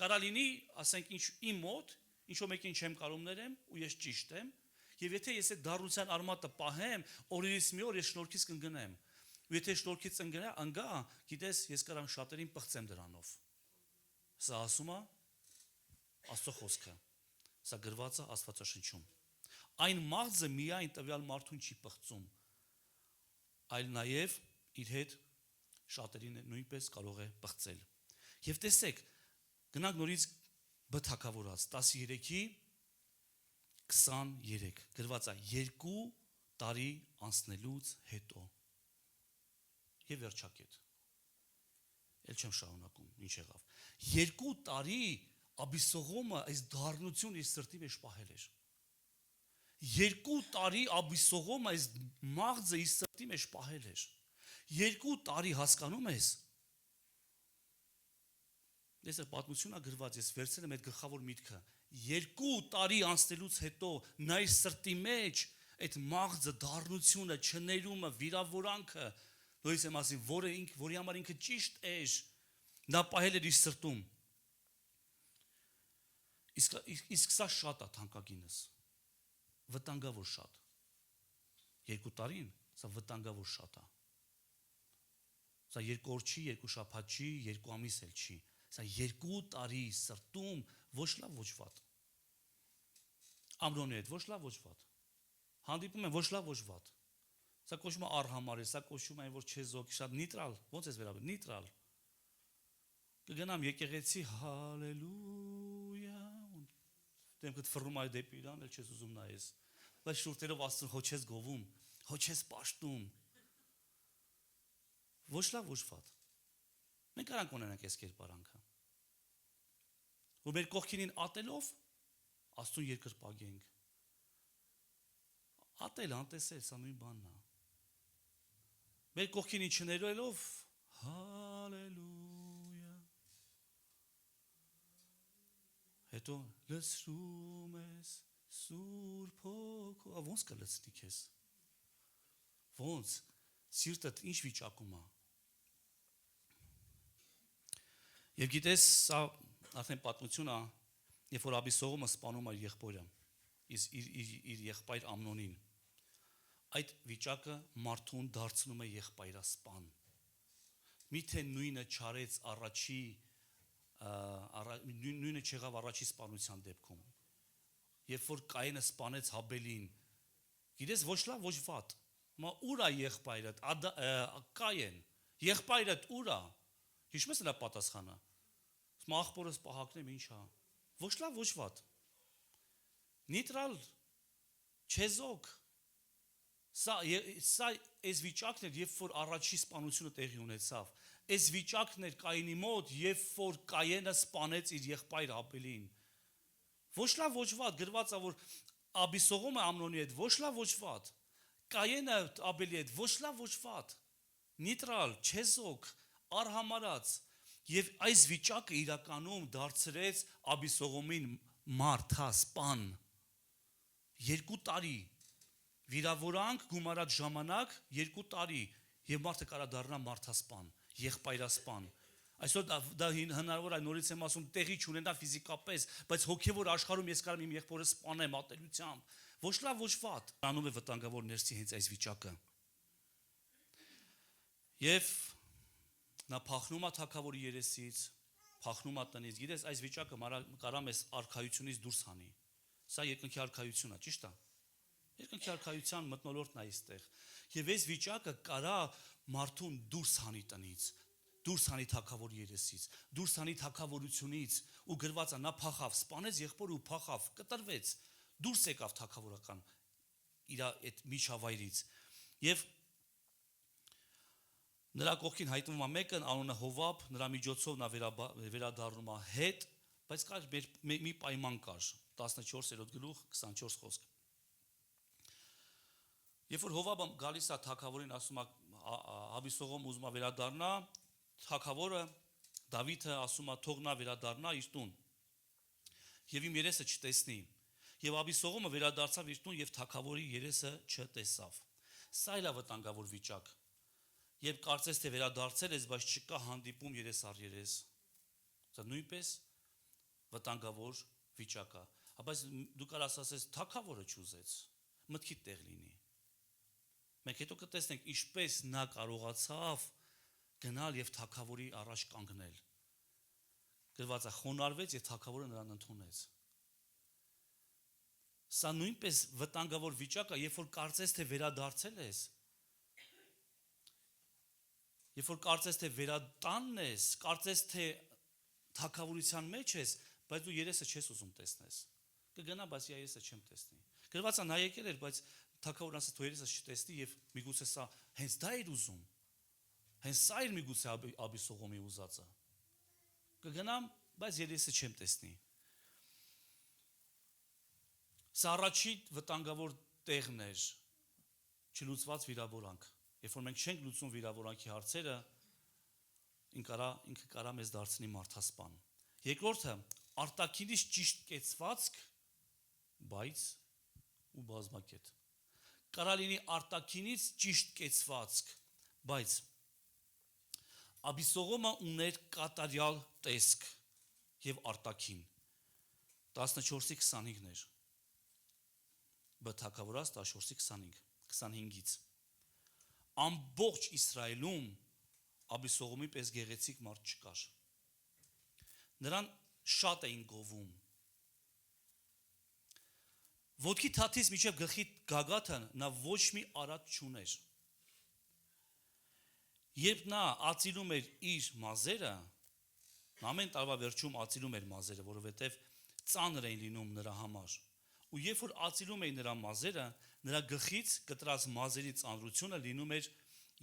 Կարա լինի, ասենք, իմ մոտ, ինչ որ մեկին չեմ կարող ներեմ ու ես ճիշտ եմ, եւ եթե ես այդ դառնության արմատը պահեմ, օրերից մի օր ես շնորհքից կընկնեմ։ Ու եթե շնորհքից ընկա, գիտես, ես կարամ շատերին պղծեմ դրանով։ Սա ասում է Աստծո խոսքը։ Սա գրված է Աստվածաշնչում։ Այն մաղձը միայն տվյալ մարդուն չի պղծում, այլ նաև իր հետ շատերին նույնպես կարող է պղծել։ Եվ տեսեք, գնանք նորից Բ Թագավորաց 13-ի 23 գրված է 2 տարի անցնելուց հետո։ Եվ վերջակետ։ Էլ չեմ շարունակում, ինչ եղավ։ 2 տարի Աբիսողոմը այս դառնությունը իր սրտի մեջ պահել էր։ 2 տարի Աբիսողոմը այս մաղձը իր սրտի մեջ պահել էր։ 2 տարի հասկանում ես։ Դες պատմությունա գրված, ես վերցրել եմ այդ գլխավոր միտքը։ 2 տարի անցնելուց հետո նա իր սրտի մեջ այդ մաղձը, դառնությունը, չներումը, վիրավորանքը, նույնիսկ եմ ասի, որի համար ինքը ճիշտ էր, նա պահել էր իր սրտում։ Իսկ սա շատ է թանկագինս, վտանգավոր շատ։ 2 տարին սա վտանգավոր շատ է։ Սա 2 օր չի, 2 շաբաթ չի, 2 ամիս էլ չի։ Սա 2 տարի սրտում ոչ լավ, ոչ վատ։ Ամրոնի հետ ոչ լավ, ոչ վատ։ Հանդիպում են ոչ լավ, ոչ վատ։ Սա կոչվում է արհամարի, սա կոչվում է, որ չեզոք, շատ նիտրալ, ոնց ես վերաբերվում, նիտրալ։ Կգնամ եկեղեցի, հալելույա, դեմքդ ֆռում այ դեպի իրան, էլ չես ուզում նայես։ Բայց շուրթերով Աստծուն հո չես գովում, հո չես պաշտում։ Ոչ լավ, ոչ վատ։ Մենք կարանք ունենանք այս կերպարանքը։ Որ մեր կողքինին ատելով Աստծուն երկրպագենք։ ատել, անտեսել, սա նույն բանն է։ Մեր կողքին չներելով, հալելույա։ Հետո լցրում ես Սուրբ Հոգու, ոնց կլցնի քեզ։ Ոնց սիրտդ ինչ վիճակում է։ Եվ գիտես, սա արդեն պատմություն է, երբ որ Աբիսողոմը սպանում էր եղբորը, իր եղբայր Ամնոնին։ Այդ վիճակը մարդուն դարձնում է եղբայրասպան։ Միթե նույնը չարեց նույնը չեղավ առաջի սպանության դեպքում։ Երբ որ Կայենը սպանեց Հաբելին, գիտես ոչ լավ, ոչ վատ։ Մա ուր է եղբայրդ, Կայեն, եղբայրդ ուր է։ Հիշում ես նրա պատասխանը։ Մա աղբորս պահակնեմ ինչ է։ Ոչ լավ, ոչ վատ։ Նեյտրալ, չեզոք։ Սա այս վիճակն էր, երբ որ առաջի սպանությունը տեղի ունեցավ։ Այս վիճակն էր Կայենի մոտ, երբ որ Կայենը սպանեց իր եղբայր Հաբելին։ Ոչ լավ, ոչ վատ, գրված է, որ Աբիսողոմը Ամնոնի հետ ոչ լավ, ոչ վատ։ Կայենը Աբելի հետ ոչ լավ, ոչ վատ։ Նեյտրալ, չեզոք, արհամարած։ Եվ այս վիճակը իրականում դարձրեց Աբիսողոմին մարդասպան։ 2 տարի վիրավորանք գումարած ժամանակ 2 տարի եւ մարդը կարա դառնա մարդասպան, եղբայրասպան։ Այսօր դա հնարավոր է, նորից եմ ասում, տեղի չունենա ֆիզիկապես, բայց հոգեվոր աշխարհում ես կարող եմ իմ եղբորը սպանեմ ատելությամբ։ Ոչ լավ, ոչ վատ։ Անում է վտանգավոր ներսի հենց այս վիճակը։ Եվ նա փախնում է թագավորի երեսից, փախնում է տնից։ Գիտես, այս վիճակը կարամ ես արքայությունից դուրս հանի։ Սա երկնքի արքայությունն է, ճիշտ է։ Երկնքի արքայության մթնոլորտն է այստեղ։ Եվ այս վիճակը կարա մարդուն դուրս հանի տնից, դուրս հանի թագավորի երեսից, դուրս հանի թագավորությունից, ու գրված է նա փախավ, սպանեց եղբորը ու փախավ, կտրվեց, դուրս եկավ թագավորական իր այդ միջավայրից։ Եւ նրա կողքին հայտնվում է մեկը, անունը Հովաբ, նրա միջոցով նա վերադառնում է հետ, բայց կար մի պայման կար, 14-րդ գլուխ 24 խոսք։ Երբ որ Հովաբը գալիս է թագավորին, ասում է Աբիսողոմ ուզում է վերադառնա, թագավորը Դավիթը ասում է թող նա վերադառնա իր տուն եւ իմ երեսը չտեսնի։ Եվ Աբիսողոմը վերադարձավ իր տուն եւ թագավորի երեսը չտեսավ։ Սա էլ է վտանգավոր վիճակ։ Երբ կարծես թե վերադարձել ես, բայց չկա հանդիպում երես առ երես։ Դա նույնպես վտանգավոր վիճակ է։ Բայց դու կարաս ասես թագավորը չուզեց, մտքի տեղ լինի։ Մենք հետո կտեսնենք ինչպես նա կարողացավ գնալ եւ թագավորի առաջ կանգնել։ Գրված է խոնարհվեց եւ թագավորը նրան ընդունեց։ Սա նույնպես վտանգավոր վիճակ է, երբ որ կարծես թե վերադարձել ես, երբ որ կարծես թե վերատանն ես, կարծես թե թագավորության մեջ ես, բայց դու երեսը չես ուզում տեսնես։ Կգնա, բայց երեսը չեմ տեսնի։ Գրված է նա եկել էր, բայց թագավորն ասաց թող երեսը չտեսնի եւ միգուցե սա հենց դա էր ուզում։ Հենց սա էր միգուցե Աբիսողոմի ուզածը։ Կգնամ, բայց երեսը չեմ տեսնի։ Սա առաջին վտանգավոր տեղն էր, չլուծված վիրավորանք։ Երբ որ մենք չենք լուծում վիրավորանքի հարցերը, ինքը կարա մեզ դարձնի մարդասպան։ Երկրորդը արտաքինից ճիշտ կեցվածք, բայց ու բազմակետ։ Կարա լինի արտաքինից ճիշտ կեցվածք, բայց Աբիսողոմը ուներ կատարյալ տեսք եւ արտաքին 14:25-ներ Թագավորաց 14:25-ից ամբողջ Իսրայելում Աբիսողոմի պես գեղեցիկ մարդ չկար։ Նրան շատ էին գովում։ Ոտքի թաթից մինչև գլխի գագաթը նա ոչ մի արատ չուներ։ Երբ նա ածիլում էր իր մազերը, ամեն տարվա վերջում ածիլում էր մազերը, որովհետև ծանր էին լինում նրա համար։ Ու երբ որ ածիլում էին նրա մազերը, նրա գլխից կտրած մազերի ծանրությունը լինում էր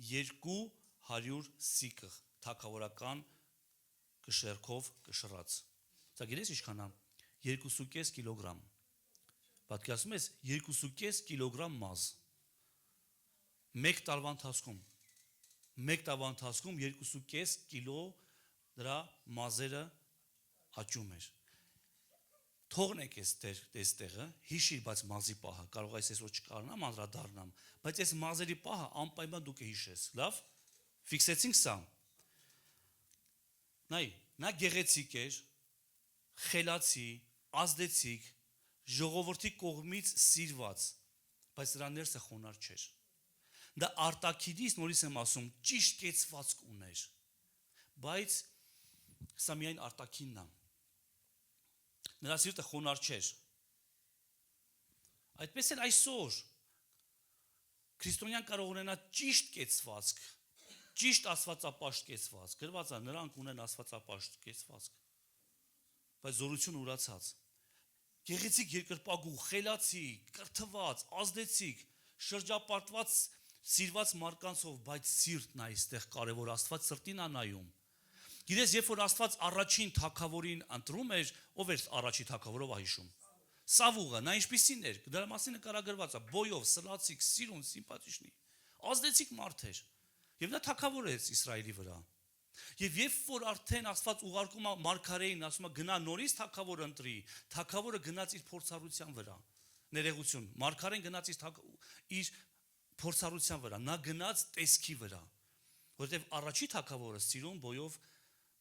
200 սիկղ, թագավորական կշեռքով կշռած։ Սա գիտես ինչքան է 2.5 կիլոգրամ։ Պատկերացնում ես 2.5 կիլոգրամ մազ։ 1 տարվա ընթացքում 2.5 կիլո դրա մազերը աճում էր։ Թողնեք այստեղը, հիշիր, բայց մազի պահը, կարող է այսօր չկարողանամ անդրադառնամ, բայց այս մազերի պահը անպայման դուք հիշես, լավ, ֆիքսեցինք սա։ Նայ, նա գեղեցիկ էր, խելացի, ազդեցիկ, ժողովրդի կողմից սիրված, բայց դրա ներսը խոնարհ չէր։ Դա արտաքինից նորից եմ ասում, ճիշտ կեցվածք ուներ, բայց սա միայն արտաքինն է։ Նրա սիրտը խոնարհ չէր։ Այդպես էլ այսօր քրիստոնյան կարող ունենա ճիշտ կեցվածք, ճիշտ աստվածապաշտ կեցվածք, գրված է նրանք ունեն աստվածապաշտ կեցվածք, բայց զորություն ուրացած, գեղեցիկ երկրպագու, խելացի, կրթված, ազդեցիկ, շրջապատված սիրված մարկանցով, բայց սիրտն է այստեղ կարևոր, Աստված սրտին է նայում։ Գիտես, երբ որ Աստված առաջին թագավորին ընտրում էր, ով էր առաջի թագավորով հիշում։ Սավուղը, նա ինչպիսին էր, դրա մասին նկարագրված է, բոյով, սլացիկ, սիրուն, սիմպաթիչնի, ազդեցիկ մարդ էր։ Եվ նա թագավորեց Իսրայելի վրա։ Եվ երբ որ արդեն Աստված ուղարկում է մարգարեին, ասում է գնա նորից թագավոր ընտրի, թագավորը գնաց իր փորձառության վրա։ Ներողություն, մարգարեն գնաց իր փորձառության վրա, նա գնաց տեսքի վրա, որովհետև առաջի թագավորը սիրուն, բոյով,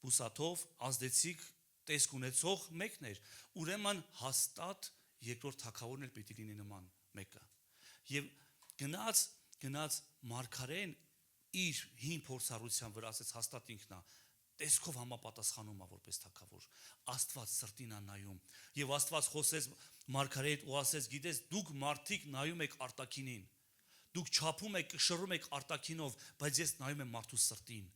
բուսաթով, ազդեցիկ, տեսք ունեցող մեկն էր, ուրեմն հաստատ երկրորդ թագավորն էլ պիտի լինի նման մեկը։ Եվ գնաց մարգարեն իր հին փորձառության վրա ասեց հաստատ ինքն է, տեսքով համապատասխանում է որպես թագավոր։ Աստված սրտին է նայում, եւ Աստված խոսեց մարգարեի հետ ու ասեց, գիտես, դուք մարդիկ նայում եք արտաքինին, դուք չափում եք, կշռում եք արտաքինով, բայց ես նայում եմ մարդու սրտին։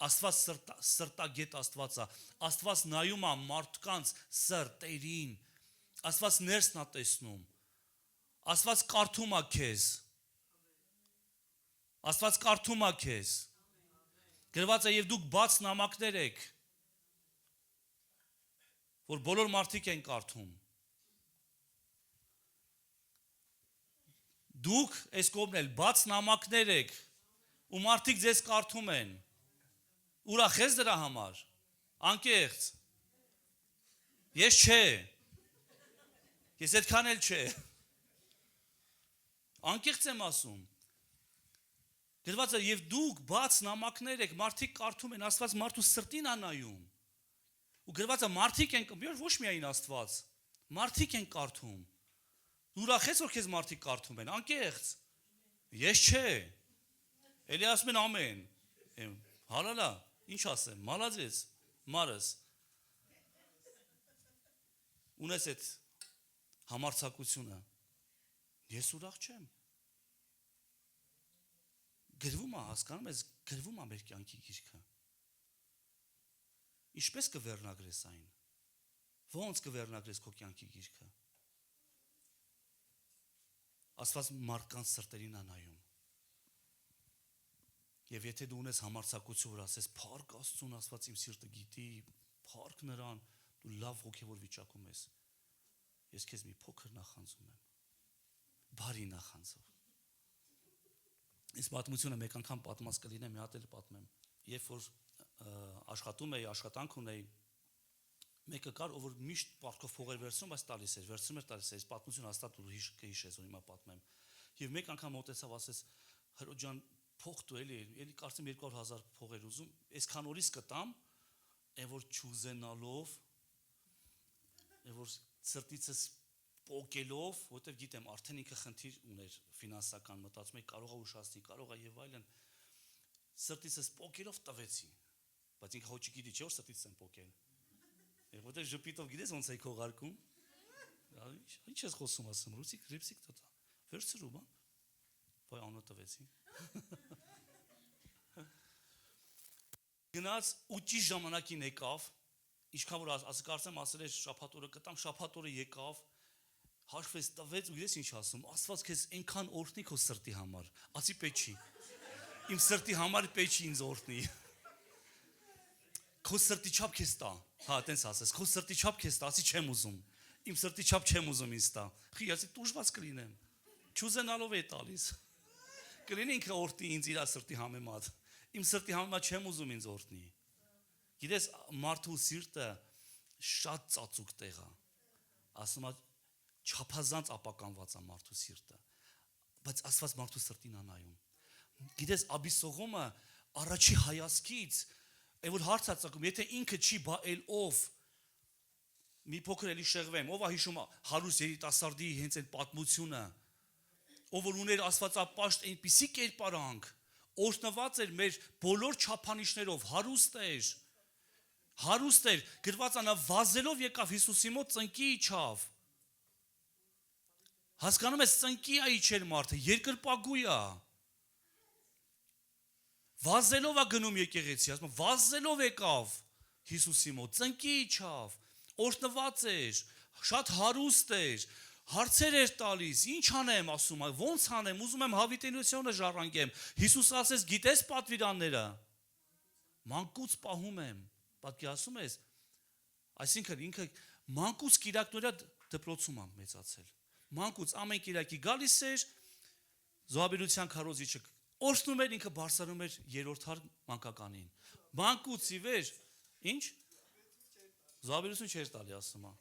Աստված սրտագետ Աստված է, Աստված նայում է մարդկանց սրտերին, Աստված ներսն է տեսնում, Աստված կարդում է քեզ, Աստված կարդում է քեզ, գրված է եւ դուք բաց նամակներ եք, որ բոլոր մարդիկ են կարդում, դուք այս կողմն էլ բաց նամակներ եք, ու մարդիկ ձեզ կարդում են, ուրախ ես դրա համար, անկեղծ, ես չէ, ես այդքան էլ չէ, անկեղծ եմ ասում, գրված է եւ դուք բաց նամակներ եք, մարդիկ կարդում են, Աստված մարդու սրտին է նայում, ու գրված է մարդիկ են, ոչ միայն Աստված, մարդիկ են կարդում, ուրախ ես որ քեզ մարդիկ կարդում են, անկեղծ, ես չէ, էլի ասում են ամեն, հալալա, ինչ ասեմ, մալաձեց, մարս, ունես այդ համարձակությունը, ես ուրախ չեմ, գրվում է, հասկանում ես, գրվում է մեր կյանքի գիրքը, ինչպես կվերնագրես այն, ոնց կվերնագրես քո կյանքի գիրքը, Աստված մարդկանց սրտերին է նայում, եւ եթե դու ունես համարձակություն, որ ասես, փառք Աստծուն, Աստված իմ սիրտը գիտի, փառք նրան, դու լավ հոգևոր վիճակում ես, ես քեզ մի փոքր նախանձում եմ, բարի նախանձով, Այս պատմությունը մեկ անգամ պատմած կլինեմ, մի հատ էլ պատմեմ, երբ որ աշխատում էի, աշխատանք ունեի, մեկը կար, ով որ միշտ պարտքով փողեր վերցնում, բայց տալիս էր, վերցնում էր տալիս էր, այս պատմությունը հաստատ ու կհիշես, որ հիմա պատմեմ։ Եվ մեկ անգամ մոտեցավ, ասեց, հրո ջան, փող տու էլի կարծեմ 200,000 փողեր ուզում, այսքան օրից կտամ, այն որ չուզենալով, այն որ սրտիցս պոկելով, որտեվ գիտեմ, արդեն ինքը խնդիր ուներ ֆինանսական, մտածում էի, կարող է ուշացնի, կարող է եւ այլն։ Սրտիցս պոկելով տվեցի, բայց ինքը հո չգիտի, չէ՞ որ սրտից եմ պոկել։ Որտեղ ժպիտով գիտես ոնց է քողարկում։ Ինչ ես խոսում ասում, ռիպսիկ տա։ Վերցրու բան։ Ոայ անո տվեցի։ Գնաց ու ճիշտ ժամանակին եկավ, ինչքան որ կարծեմ ասել էր շաբաթ օրը կտամ, շաբաթ օրը եկավ, հաշվեց տվեց ու ես ինչ ասում, Աստված քեզ այնքան օրհնի քո սրտի համար, ասի պետք չի։ Իմ սրտի համար պետք չի ինձ օրհնի։ Քո սրտի չափ քեզ տա, հա, տենց ասես, քո սրտի չափ քեզ տա, ասի չեմ ուզում։ Իմ սրտի չափ չեմ ուզում ինձ տա։ Խիացի տուժված կլինեմ։ Չուզենալով է տալիս։ Կլինի ինքը օրհնի ինձ իր սրտի համեմատ։ Իմ սրտի համեմատ չեմ ուզում ինձ օրհնի։ Գիտես, մարդու սիրտը շատ ծածուկ տեղ է։ Ասում է չափազանց ապականված է մարդու սիրտը։ Բայց Աստված մարդու սրտին է նայում։ Գիտես, Աբիսողոմը առաջի հայացքից, որ հարց է ծագում, եթե ինքը չի բա էլ ով, մի փոքր էլի շեղվեմ, ով է հիշում հարուստ երիտասարդի հենց այդ պատմությունը, ով որ ուներ աստվածապաշտ այնպիսի կերպարանք, օրհնված էր մեր բոլոր չափանիշներով, հարուստ էր, գրված անա վազելով եկավ Հիսուսի մոտ ծնկի իջավ։ Հասկանում ես, ծնկի է իջել մարդը, երկրպագույ է։ Վազելով է գնում եկեղեցի, ասում վազելով եկավ Հիսուսի մոտ, ծնկի իջավ, օրհնված էր, շատ հարուստ էր, հարցեր էր տալիս, ինչ անեմ, ասում է, ոնց անեմ, ուզում եմ հավիտենությունը ժառանգեմ։ Հիսուսը ասեց, գիտես պատվիրանները, մանկուց պահում եմ, պատկերացնում ես, այսինքն ինքը մանկուց կիրակնորյա դպրոցում է մեծացել, մանկուց ամեն կիրակի գալիս էր, զոհաբերության քարոզիչը օրհնում էր, ինքը բարձրանում էր երրորդ հարկ մանկականին, մանկուց ի վեր, ինչ, զոհաբերություն չէր տալի, ասում է,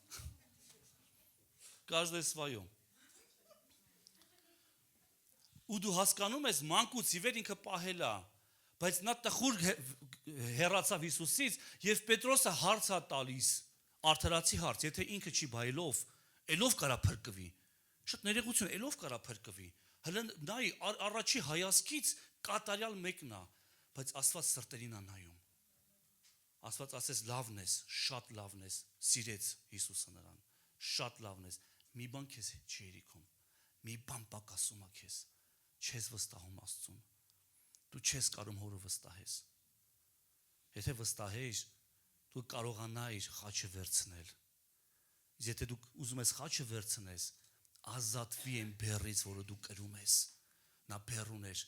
каждое свое, ու դու հասկանում ես, մանկուց ի վեր ինքը պահել է, բայց նա տխուր հեռացավ Հիսուսից և Պետրոսը հարց է տալիս, արդարացի հարց, եթե ինքը չի բայելով, էլով կարա փրկվի, շատ ներողություն, էլով կարա փրկվի, հլը նայի առաջի հայացքից կատարյալ մեկն է, բայց Աստված սրտերին է նայում, Աստված ասեց լավն ես, շատ լավն ես, սիրեց Հիսուսը նրան, շատ լավն ես, մի բան քեզ չի երիքում, մի բան պակասում է քեզ, չես վստահում Աստծուն, դու չես կարում հորը վստահես, եթե վստահեիր, դու կարողանայիր խաչը վերցնել, եթե դու ուզում ես խաչը վերցնես, ազատվի են բեռից, որը դու կրում ես, նա բեռ ուներ,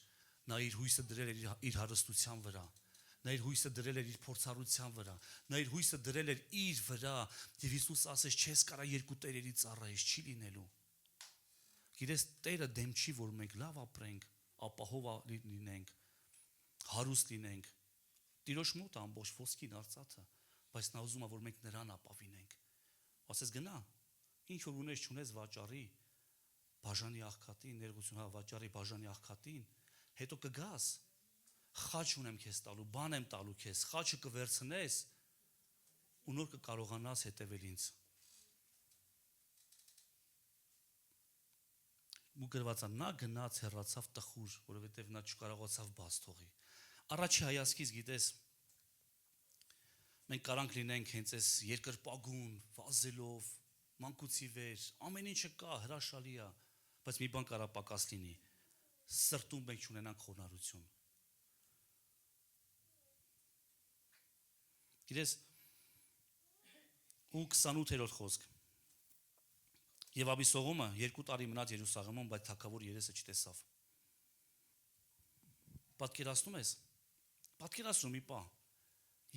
նա իր հույսը դրել էր իր հարստության վրա, նա իր հույսը դրել էր իր փորձառության վրա, նա իր հույսը դրել էր իր վրա, և Հիսուս ասեց, չես կարա երկու տերերի ծառայես, չի լինելու, գիտես, Տերը դեմ չի, որ մենք լավ ապրենք, ապահով լինենք, հարուստ լինենք, Տիրոջ մոտ ամբողջ ոսկին արծաթը, բայց նա ուզում է, որ մենք նրան ապավինենք, ասես գնա, ինչ որ ունես չունես վաճառի, բաժանի աղքատին, ներողություն, վաճառի բաժանի աղքատին, հետո կգաս, խաչ ունեմ քեզ տալու, բան եմ տալու քեզ, խաչը կվերցնես, ու նոր կկարողանաս հետևել ինձ։ Ու գրված է, նա գնաց հեռացավ տխուր, որովհետև նա չկարողացավ բաց թողի։ Առաջի հայացքից գիտես, մենք կարանք լինենք հենց այս երկրպագուն, վազելով, մանկուցի վեր, ամեն ինչը կա, հրաշալի է, բայց մի բան կարա պակաս լինի, սրտում մենք չունենանք խոնարհություն։ Գիտես, ու 28-րդ խոսք։ Եվ Աբիսողոմը 2 տարի մնաց Երուսաղեմում, բայց թագավոր երեսը չտեսավ։ Պատկերացնում ես, պատկերացնում մի պահ,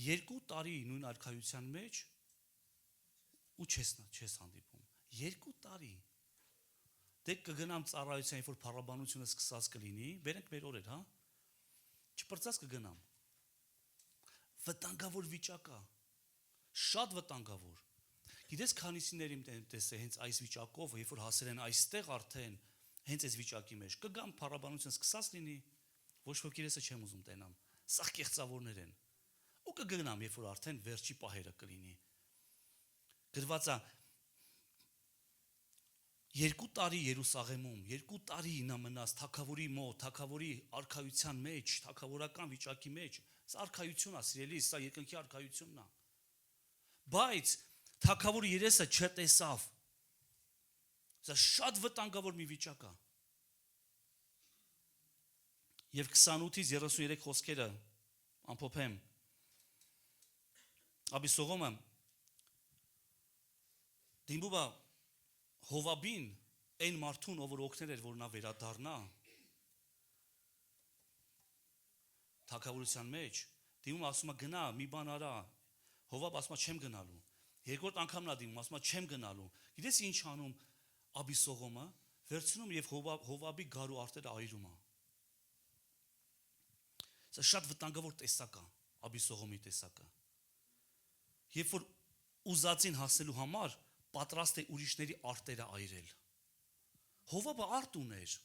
2 տարի նույն արքայության մեջ ու չես հանդիպում, 2 տարի, դե կգնամ ծառայության, որ փառաբանությունը սկսած կլինի, բերենք մեր օրեր, հա, չպրծած կգնամ, վտանգավոր վիճակ է, շատ վտանգավոր, գիտես քանիսիներ իմ տեսե հենց այս վիճակով, երբ որ հասել են այստեղ արդեն, հենց այս վիճակի մեջ, կգամ փառաբանություն սկսած լինի, ոչ ոք երեսը չեմ ուզում տենամ, սաղ կեղծավորներ են, ու կգնամ, երբ որ արդեն վերջի պահերը կլինի, գրված է, 2 տարի Երուսաղեմում, 2 տարի նա մնաց թագավորի մոտ, թագավորի արքայության մեջ, թագավորական վիճակի մեջ, սա արքայություն է, սիրելի, սա երկնքի արքայությունն է, բայց թագավորի երեսը չտեսավ, սա շատ վտանգավոր մի վիճակ է, և 28-ից 33 խոսքերը ամփոփեմ, Աբիսողոմը դիմում է Հովաբին, այն մարդուն, ով որ օգնել էր, որ նա վերադառնա թագավորության մեջ, դիմում ասում է գնա, մի բան արա, Հովաբ ասում է չեմ գնալու, Երկրորդ անգամն է դիմում, ասում է չեմ գնալու։ Գիտես ինչ անում Աբիսողոմը, վերցնում եւ Հովաբի գարու արտերը այրում է։ Սա շատ վտանգավոր տեսակ է, Աբիսողոմի տեսակը։ Երբ որ ուզածին հասնելու համար պատրաստ է ուրիշների արտերը այրել։ Հովաբը արտ ուներ։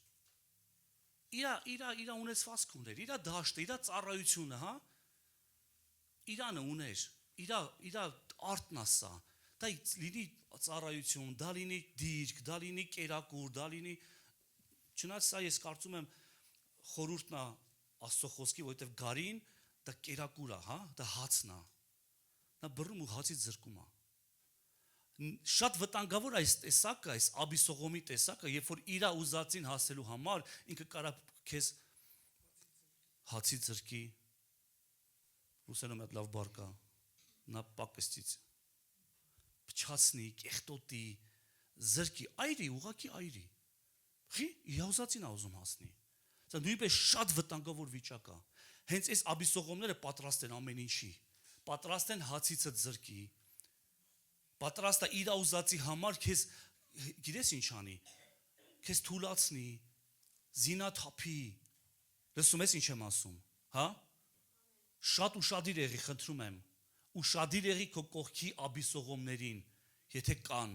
Իր ունեցվածք ուներ, իր դաշտը, իր ծառայությունը, հա։ Իրանը ուներ, իր արտն է սա։ Դա լինի ծառայություն, դա լինի դիրք, դա լինի կերակուր, դա լինի չնայած սա ես կարծում եմ խորհուրդն է Աստծո խոսքի, որովհետև գարին դա կերակուր է, հա, դա հացն է։ Նա բռնում ու հացից զրկում է։ Շատ վտանգավոր այս տեսակը, այս Աբիսողոմի տեսակը, երբ որ իր ուզածին հասնելու համար ինքը կարա քեզ հացից զրկի։ Ռուսերեն մի հատ լավ բառ կա, նա պակստից փչացնի, կեղտոտի, զրկի, այրի, ուղակի այրի։ Խի իր ուզածին ուզում հասնի։ Սա նույնպես շատ վտանգավոր վիճակ է։ Հենց այս Աբիսողոմները պատրաստ են ամեն ինչի։ Պատրաստ են հացիցը զրկի։ Պատրաստ է իր ուզածի համար քեզ, գիտես ինչ անի, քեզ թուլացնի, զինաթափի։ Լսում ես ինչ եմ ասում, հա։ Շատ ուշադիր եղի, խնդրում եմ, ուշադիր եղի քո կողքի Աբիսողոմներին, եթե կան,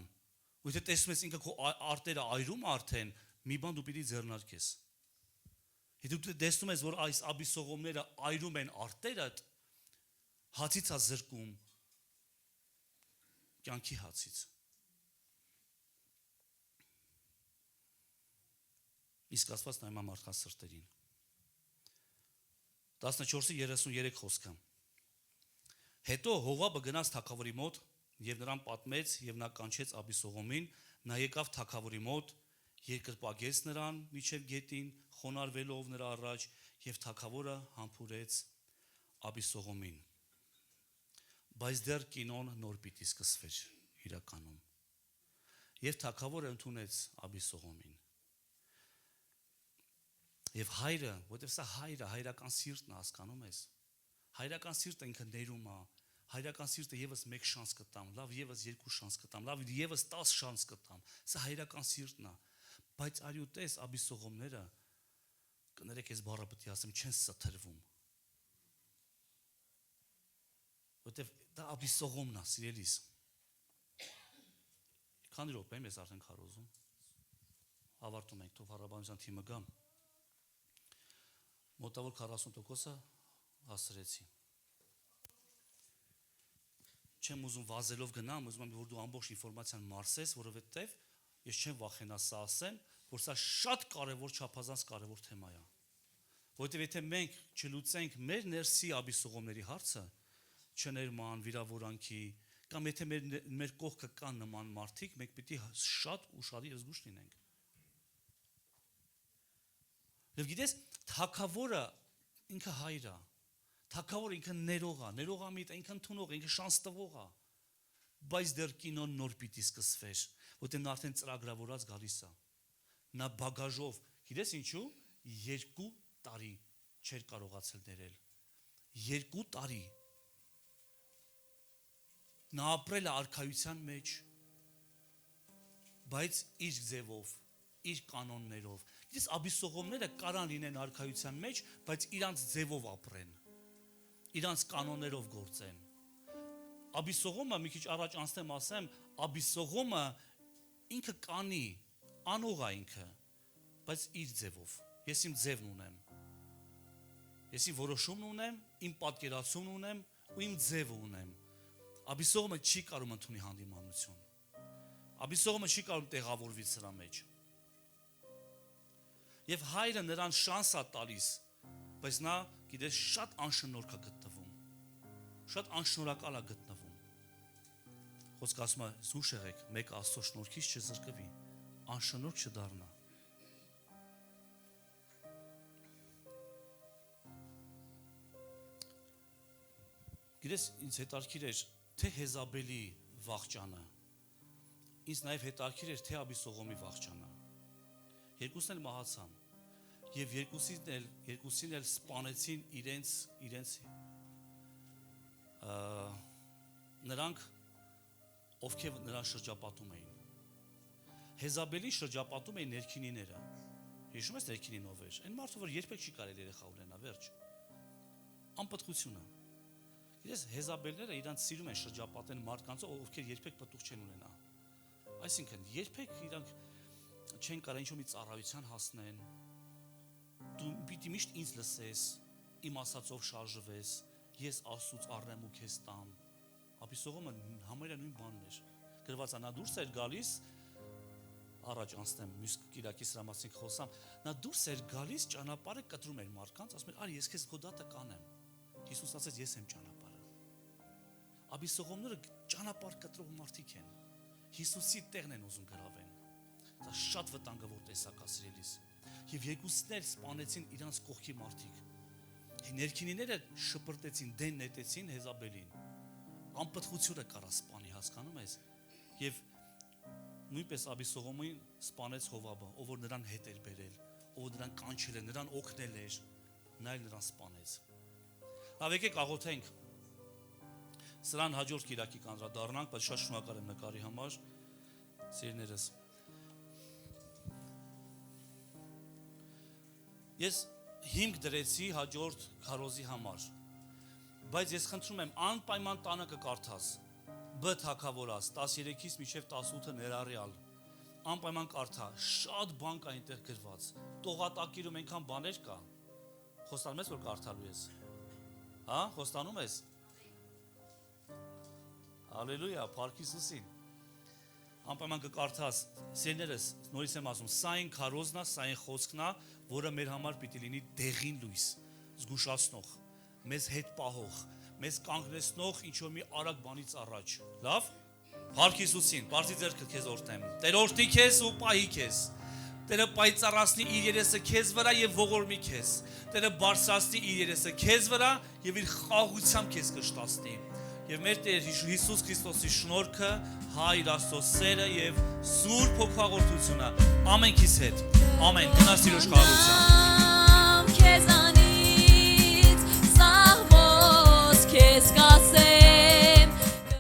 ու եթե տեսնում ես ինքը քո արտերը այրում արդեն, մի բան դու պիտի ձեռնարկես։ Եթե դու տեսնում ես, որ այս Աբիսողոմները այրում են արտերդ, հացից է զրկում, կյանքի հացից։ Իսկ Աստված նայում է մարդկանց սրտերին։ 14:33 խոսքը։ Հետո Հովաբը գնաց թագավորի մոտ եւ նրան պատմեց եւ նա կանչեց Աբիսողոմին, նա եկավ թագավորի մոտ, երկրպագեց նրան միջև գետին, խոնարհվելով նրա առաջ եւ թագավորը համբուրեց Աբիսողոմին։ Բայց դեռ կինոն նոր պիտի սկսվեր իրականում։ Եվ թագավորը ընդունեց Աբիսողոմին։ Եվ հայրը, որտեղ սա հայրական սիրտն է, հասկանում ես։ Հայրական սիրտը ինքը ներում է, հայրական սիրտը եւս 1 շանս կտամ, լավ եւս 2 շանս կտամ, լավ եւս 10 շանս կտամ։ Սա հայրական սիրտն է։ Բայց արի ու տես Աբիսողոմները, կներեք ես բառը պետք է ասեմ, չեն սթրվում։ Որտեղ դա Աբիսողոմն է, սիրելիս։ Քանի րոպե եմ ես արդեն քարոզում։ Ավարտում ենք, թող հարաբանության թիմը գա։ Մոտավոր 40%-ը հասցրեցի։ Չեմ ուզում վազելով գնամ, ուզում եմ որ դու ամբողջ ինֆորմացիան մարսես, որովհետև ես չեմ վախենա սա ասեմ, որ սա շատ կարևոր, չափազանց կարևոր թեմա է։ Որովհետև եթե մենք չլուծենք մեր ներսի Աբիսողոմների հարցը, չներման, վիրավորանքի, կամ եթե մեր կողքը կան նման մարդիկ, մենք պիտի շատ ուշադիր ու զգուշ լինենք։ Եվ գիտես, թագավորը ինքը հայր է, թագավորը ինքը ներող է, ներողամիտ է, ինքը ընդունող է, ինքը շանս տվող է, բայց դեռ կինոն նոր պիտի սկսվեր, որտեղ նա արդեն ծրագրավորած գալիս է։ Նա բագաժով, գիտես ինչու, 2 տարի չէր կարողացել ներել։ 2 տարի։ Նա ապրել է արքայության մեջ, բայց իր ձևով, իր կանոններով։ Գիտես, Աբիսողոմները կարան լինեն արքայության մեջ, բայց իրանց ձևով ապրեն, իրանց կանոններով գործեն։ Աբիսողոմը մի քիչ առաջ անցնեմ ասեմ, Աբիսողոմը ինքը կանի, անող է ինքը, բայց իր ձևով։ Ես իմ ձևն ունեմ։ Ես իմ որոշումն ունեմ, իմ պատկերացումն ունեմ ու իմ ձևը ունեմ։ Աբիսողոմը չի կարող ընդունի հանդիմանություն։ Աբիսողոմը չի կարող տեղավորվի սրա մեջ։ Եվ հայրը նրան շանս է տալիս, բայց նա, գիտես, շատ անշնորհք է գտնվում։ Շատ անշնորհակալ է գտնվում։ Խոսքը ասում է, զուշ եղեք, մեկ Աստծո շնորհքից չզրկվի, անշնորհք չդառնա։ Գիտես, ինձ հետաքրքիր էր թե Հեզաբելի վախճանը, ինձ նաև հետաքրքիր էր թե Աբիսողոմի վախճանը։ Երկուսն էլ մահացան եւ երկուսին էլ սպանեցին իրենց նրանք ովքեր նրան շրջապատում էին։ Հեզաբելի շրջապատում էին ներքինիները։ Հիշում ես ներքինին ով էր։ Այն մարդը, որ երբեք չի կարելի երեխա ունենա, վերջ։ Անպտղությունը։ Գիտես, Հեզաբելները իրանց սիրում են շրջապատեն մարդկանց, ովքեր երբեք պտուղ չեն ունենա։ Այսինքն, երբեք իրանք չեն կարող ինչ-որ մի ծառայության հասնեն։ Դու պիտի միշտ ինձ լսես, իմ ասածով շարժվես, ես Աստծուց առնեմ ու քեզ տամ։ Աբիսողոմը համարյա նույն բանն էր։ Գրված է, նա դուրս էր գալիս, առաջ անցնեմ, մյուս կիրակի սրա մասին խոսամ, նա դուրս էր գալիս, ճանապարհը կտրում էր մարդկանց, ասում էր, արի ես քեզ քո դատը կանեմ։ Հիսուս ասաց, ես եմ ճանապարհը։ Աբիսողոմները ճանապարհ կտրող մարդիկ են։ Հիսուսի տեղն են ուզում գրավեն։ Դա շատ վտանգավոր տեսակ է, սիրելիս։ Եվ երկուսն էլ սպանեցին իրանց կողքի մարդիկ։ Ներքինիները շպրտեցին, դեն նետեցին Հեզաբելին։ Անպտղությունը կարա սպանի, հասկանում ես։ Եվ նույնպես Աբիսողոմին սպանեց Հովաբը, ով որ նրան հետ էր բերել, ով նրան կանչել էր, նրան օգնել էր, նա էլ նրան սպանեց։ Լավ, եկեք աղոթենք։ Սրան հաջորդ կիրակի կանդրադառնանք, բայց շատ շնորհակալ եմ նկարի համար, սիրելիներս։ Ես հիմք դրեցի հաջորդ քարոզի համար, բայց ես խնդրում եմ անպայման տանը կկարդաս, Բ թագավորաց 13-ից մինչև 18-ը ներառյալ, անպայման կարդա, շատ բան կա այնտեղ գրված, տողատակիրում այնքան բաներ կա, խոստանում ես, որ կարդալու ես, հա, խոստանում ես, հալելույա, փառք Հիսուսին, անպայման կկարդաս, սիրելիներս, նորից եմ ասում, սա այն քարոզն է, սա այն խոսքն է, որը մեր համար պիտի լինի դեղին լույս, զգուշացնող, մեզ հետ պահող, մեզ կանգնեցնող ինչ-որ մի արագ բանից առաջ, լավ, փառք Հիսուսին, բարձի ձեռքը քեզ օրհնեմ, Տեր օրհնի քեզ ու պահի քեզ, Տերը պայծառացնի իր երեսը քեզ վրա եւ ողորմի քեզ, Տերը բարձրացնի իր երեսը քեզ վրա եւ իր խաղաղությամբ քեզ կշտացնի, եւ մեր Տեր Հիսուս Քրիստոսի շնորհքը, Հայր Աստծո սերը եւ Սուրբ Հոգու հաղորդությունը ամենքիս հետ, ամեն, գնաս Տիրոջ խաղաղությամբ։